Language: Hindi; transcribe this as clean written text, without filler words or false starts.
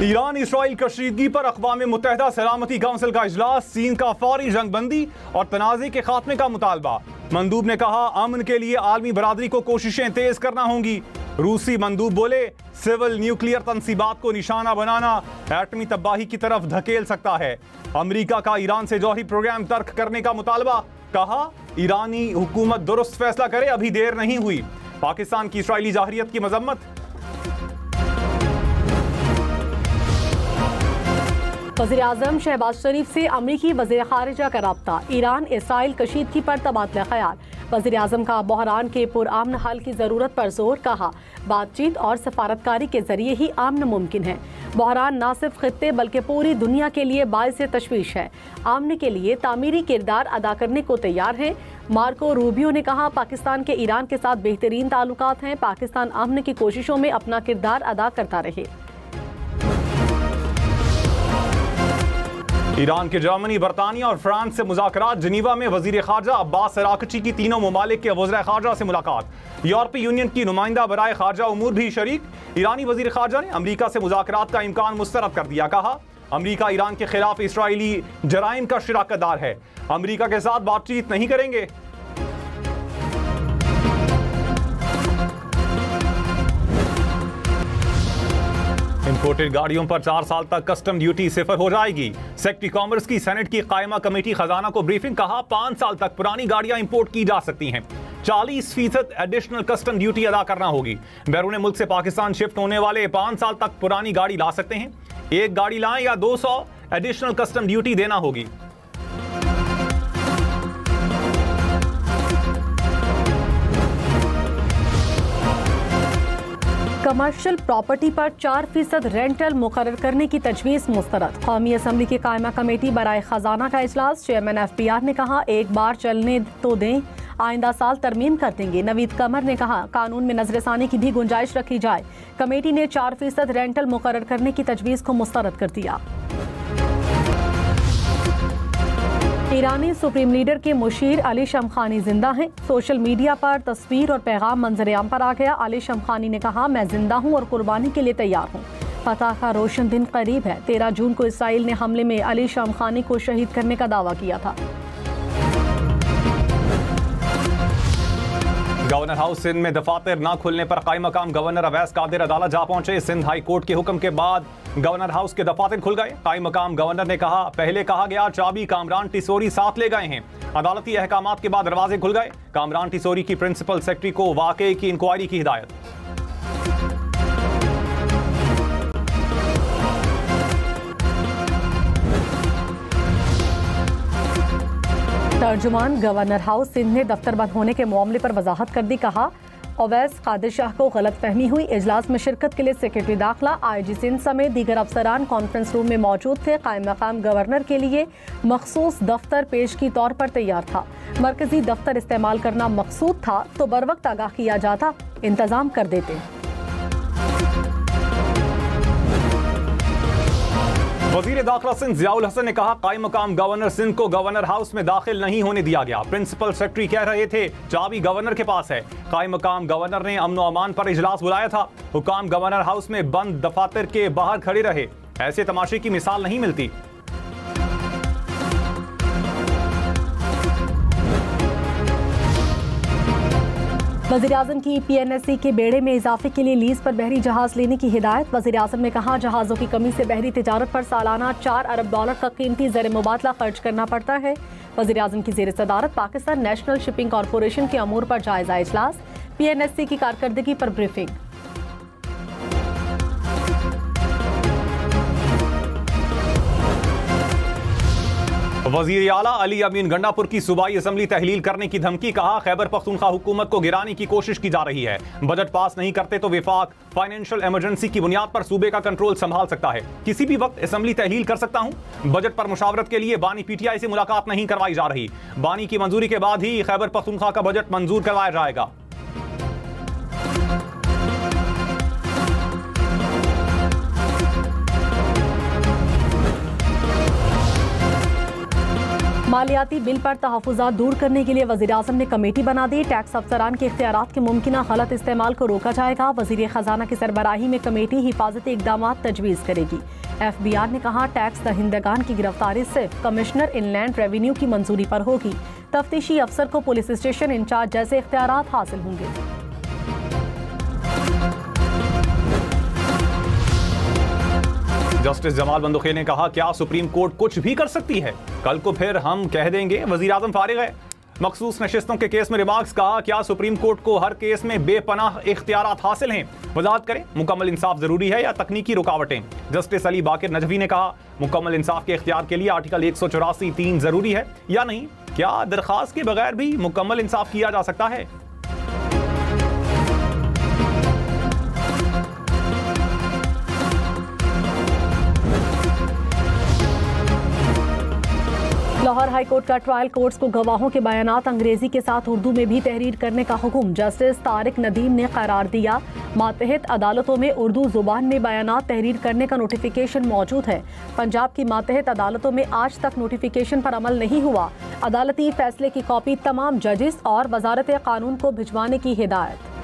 ईरान इसराइल कशीदगी पर अक़वाम मुत्तहिदा सलामती काउंसिल का इजलास, चीन का फौरी जंगबंदी और तनाज़े के खात्मे का मुतालबा। मंदूब ने कहा अमन के लिए आलमी बरादरी को कोशिशें तेज करना होंगी। रूसी मंदूब बोले सिविल न्यूक्लियर तनसीबात को निशाना बनाना एटमी तबाही की तरफ धकेल सकता है। अमरीका का ईरान से जौहरी प्रोग्राम तर्क करने का मुतालबा, कहा ईरानी हुकूमत दुरुस्त फैसला करे, अभी देर नहीं हुई। पाकिस्तान की इसराइली जाहरियत की मजम्मत। वज़ीर-ए-आज़म शहबाज शरीफ से अमरीकी वज़ीर ख़ारिजा का रब्ता, ईरान इसराइल कशीदगी पर तबादला ख्याल। वज़ीर-ए-आज़म का बहरान के पुरअमन हल की ज़रूरत पर जोर, कहा बातचीत और सफारतकारी के जरिए ही अमन मुमकिन है। बहरान न सिर्फ खित्ते बल्कि पूरी दुनिया के लिए बाइस तशवीश है। अमन के लिए तामीरी किरदार अदा करने को तैयार है। मार्को रूबियो ने कहा पाकिस्तान के ईरान के साथ बेहतरीन ताल्लुकात हैं, पाकिस्तान अमन की कोशिशों में अपना किरदार अदा करता रहे। ईरान के जर्मनी, बरतानिया और फ्रांस से मुज़ाकरात। जिनीवा में वज़ीर ख़ारजा अब्बास अराक़ची की तीनों ममालिक के वज़ीर ख़ारजा से मुलाकात। यूरोपीय यूनियन की नुमाइंदा बराए ख़ारजा उमूर भी शरीक। ईरानी वज़ीर ख़ारजा ने अमरीका से मुज़ाकरात का इम्कान मुस्तरद कर दिया। कहा अमरीका ईरान के खिलाफ इसराइली जराइम का शिराकतदार है, अमरीका के साथ बातचीत नहीं करेंगे। इंपोर्टेड गाड़ियों पर 4 साल तक कस्टम ड्यूटी सिफर हो जाएगी। सेक्रेटरी कॉमर्स की सेनेट की कायमा कमेटी खजाना को ब्रीफिंग, कहा 5 साल तक पुरानी गाड़ियां इंपोर्ट की जा सकती हैं। 40% एडिशनल कस्टम ड्यूटी अदा करना होगी। बैरून मुल्क से पाकिस्तान शिफ्ट होने वाले 5 साल तक पुरानी गाड़ी ला सकते हैं। एक गाड़ी लाएं या 200 एडिशनल कस्टम ड्यूटी देना होगी। कमर्शियल प्रॉपर्टी पर 4% रेंटल मुकर्रर करने की तजवीज़ मुस्तरद। कौमी असम्बली की कायमा कमेटी बराए खजाना का इजलास। चेयरमैन FPR ने कहा एक बार चलने तो दें, आइंदा साल तरमीम कर देंगे। नवीद कमर ने कहा कानून में नजरसानी की भी गुंजाइश रखी जाए। कमेटी ने 4% रेंटल मुकर्रर करने की तजवीज़ को मुस्तरद कर दिया। ईरानी सुप्रीम लीडर के मुशीर अली शमखानी जिंदा हैं। सोशल मीडिया पर तस्वीर और पैगाम मंजरेआम पर आ गया। अली शमखानी ने कहा मैं जिंदा हूं और कुर्बानी के लिए तैयार हूं। फतह का रोशन दिन करीब है। 13 जून को इसराइल ने हमले में अली शमखानी को शहीद करने का दावा किया था। गवर्नर हाउस सिंध में दफातर न खुलने पर कायम मकाम गवर्नर अवैस कादिर अदालत जा पहुंचे। सिंध हाई कोर्ट के हुक्म के बाद गवर्नर हाउस के दफातर खुल गए। कायम मकाम गवर्नर ने कहा पहले कहा गया चाबी कामरान टिसोरी साथ ले गए हैं। अदालती अहकामात के बाद दरवाजे खुल गए। कामरान टिसोरी की प्रिंसिपल सेक्रेटरी को वाकये की इंक्वायरी की हिदायत। तर्जुमान गवर्नर हाउस सिंध ने दफ्तर बंद होने के मामले पर वजाहत कर दी। कहा अवैस कादिर शाह को गलत फहमी हुई। इजलास में शिरकत के लिए सेक्रेटरी दाखिला, IG सिंध समेत दीगर अफसरान कॉन्फ्रेंस रूम में मौजूद थे। कायम मकाम गवर्नर के लिए मखसूस दफ्तर पेश की तौर पर तैयार था। मरकजी दफ्तर इस्तेमाल करना मकसूद था तो बर वक्त आगाह किया जाता, इंतजाम कर देते। वजीर दाखिला सिंध ज़ियाउल हसन ने कहा कायम मकाम गवर्नर सिंध को गवर्नर हाउस में दाखिल नहीं होने दिया गया। प्रिंसिपल सेक्रेटरी कह रहे थे चाबी गवर्नर के पास है। कायम मकाम गवर्नर ने अमन अमान पर इजलास बुलाया था। हुकाम गवर्नर हाउस में बंद दफातर के बाहर खड़े रहे। ऐसे तमाशे की मिसाल नहीं मिलती। वज़ीर-ए-आज़म की PNSC के बेड़े में इजाफे के लिए लीज पर बहरी जहाज लेने की हिदायत। वज़ीर-ए-आज़म ने कहा जहाज़ों की कमी से बहरी तिजारत पर सालाना $4 अरब का कीमती ज़र मुबादला खर्च करना पड़ता है। वज़ीर-ए-आज़म की ज़ेर सदारत पाकिस्तान नेशनल शिपिंग कॉरपोरेशन के अमूर पर जायजा इजलास। PNSC की कारकर्दगी पर ब्रीफिंग। वजीर आला अली अमीन गंडापुर की सूबाई असम्बली तहलील करने की धमकी। कहा खैबर पख्तूनख्वा हुकूमत को गिराने की कोशिश की जा रही है। बजट पास नहीं करते तो विफाक फाइनेंशियल इमरजेंसी की बुनियाद पर सूबे का कंट्रोल संभाल सकता है। किसी भी वक्त असम्बली तहलील कर सकता हूं। बजट पर मुशावरत के लिए बानी PTI से मुलाकात नहीं करवाई जा रही। बानी की मंजूरी के बाद ही खैबर पख्तूनख्वा का बजट मंजूर करवाया जाएगा। मालियाती बिल पर तहफ़्फ़ुज़ात दूर करने के लिए वज़ीर-ए-आज़म ने कमेटी बना दी। टैक्स अफसरान के इख्तियारात के मुमकिना गलत इस्तेमाल को रोका जाएगा। वज़ीर ख़जाना की सरबराही में कमेटी हिफाजती इक़दामात तजवीज़ करेगी। FBR ने कहा, टैक्स दहिंदगान की गिरफ्तारी सिर्फ कमिश्नर इनलैंड रेवेन्यू की मंजूरी पर होगी। तफ्तीशी अफसर को पुलिस स्टेशन इंचार्ज जैसे इख्तियारात हासिल होंगे। जस्टिस जमाल बंदोखे ने कहा, क्या सुप्रीम कोर्ट कुछ भी कर सकती है? कल को फिर हम कह देंगे वज़ीर आज़म फारिग है। मखसूस नशिस्तों के केस में रिमार्क्स कहा, क्या सुप्रीम कोर्ट को हर केस में बेपनाह इख्तियारात हासिल हैं? वजाहत करें, मुकम्मल इंसाफ जरूरी है या तकनीकी रुकावटें? जस्टिस अली बाकिर नजवी ने कहा, मुकम्मल इंसाफ के इख्तियार के लिए आर्टिकल 184(3) जरूरी है या नहीं? क्या दरखास्त के बगैर भी मुकम्मल इंसाफ किया जा सकता है? लाहौर हाई कोर्ट का ट्रायल कोर्ट्स को गवाहों के बयानात अंग्रेजी के साथ उर्दू में भी तहरीर करने का हुक्म जस्टिस तारिक नदीम ने करार दिया। मातहत अदालतों में उर्दू जुबान में बयानात तहरीर करने का नोटिफिकेशन मौजूद है। पंजाब की मातहत अदालतों में आज तक नोटिफिकेशन पर अमल नहीं हुआ। अदालती फैसले की कॉपी तमाम जजेस और वजारत कानून को भिजवाने की हिदायत।